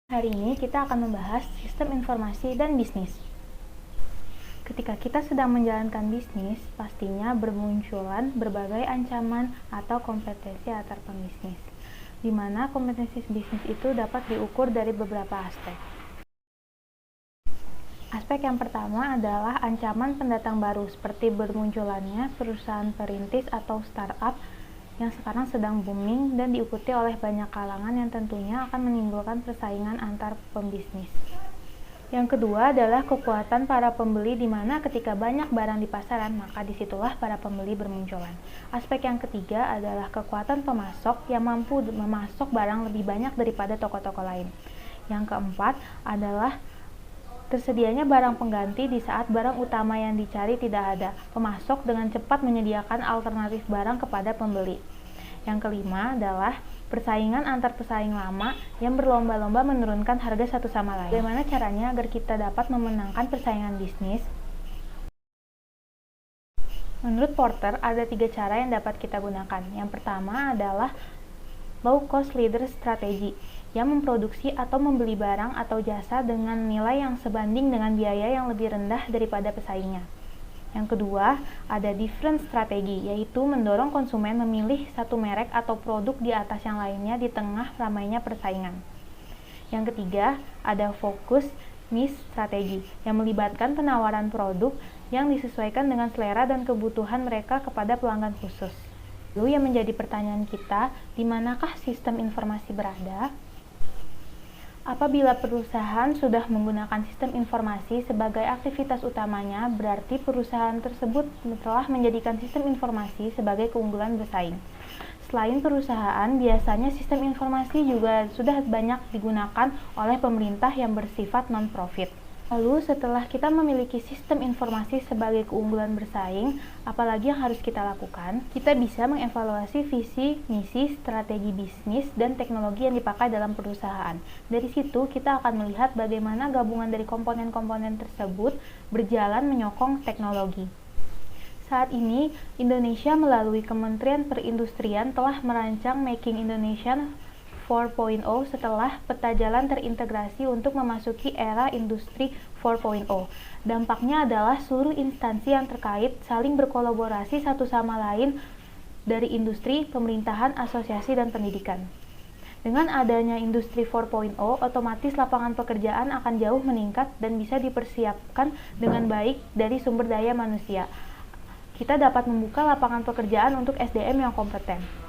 Hari ini kita akan membahas sistem informasi dan bisnis. Ketika kita sedang menjalankan bisnis, pastinya bermunculan berbagai ancaman atau kompetensi antar pembisnis, di mana kompetensi bisnis itu dapat diukur dari beberapa aspek. Aspek yang pertama adalah ancaman pendatang baru, seperti bermunculannya perusahaan perintis atau startup yang sekarang sedang booming dan diikuti oleh banyak kalangan yang tentunya akan menimbulkan persaingan antar pembisnis. Yang kedua adalah kekuatan para pembeli, di mana ketika banyak barang di pasaran, maka disitulah para pembeli bermunculan. Aspek yang ketiga adalah kekuatan pemasok yang mampu memasok barang lebih banyak daripada toko-toko lain. Yang keempat adalah tersedianya barang pengganti di saat barang utama yang dicari tidak ada. Pemasok dengan cepat menyediakan alternatif barang kepada pembeli. Yang kelima adalah persaingan antar pesaing lama yang berlomba-lomba menurunkan harga satu sama lain. Bagaimana caranya agar kita dapat memenangkan persaingan bisnis? Menurut Porter, ada 3 cara yang dapat kita gunakan. Yang pertama adalah low cost leader strategy, yang memproduksi atau membeli barang atau jasa dengan nilai yang sebanding dengan biaya yang lebih rendah daripada pesaingnya. Yang kedua, ada different strategi, yaitu mendorong konsumen memilih satu merek atau produk di atas yang lainnya di tengah ramainya persaingan. Yang ketiga, ada focus niche strategi, yang melibatkan penawaran produk yang disesuaikan dengan selera dan kebutuhan mereka kepada pelanggan khusus. Lalu yang menjadi pertanyaan kita, di manakah sistem informasi berada? Apabila perusahaan sudah menggunakan sistem informasi sebagai aktivitas utamanya, berarti perusahaan tersebut telah menjadikan sistem informasi sebagai keunggulan bersaing. Selain perusahaan, biasanya sistem informasi juga sudah banyak digunakan oleh pemerintah yang bersifat non-profit. Lalu setelah kita memiliki sistem informasi sebagai keunggulan bersaing, apalagi yang harus kita lakukan? Kita bisa mengevaluasi visi, misi, strategi bisnis, dan teknologi yang dipakai dalam perusahaan. Dari situ kita akan melihat bagaimana gabungan dari komponen-komponen tersebut berjalan menyokong teknologi. Saat ini, Indonesia melalui Kementerian Perindustrian telah merancang Making Indonesia 4.0 setelah peta jalan terintegrasi untuk memasuki era industri 4.0. Dampaknya adalah seluruh instansi yang terkait saling berkolaborasi satu sama lain dari industri, pemerintahan, asosiasi, dan pendidikan. Dengan adanya industri 4.0, otomatis lapangan pekerjaan akan jauh meningkat dan bisa dipersiapkan dengan baik dari sumber daya manusia. Kita dapat membuka lapangan pekerjaan untuk SDM yang kompeten.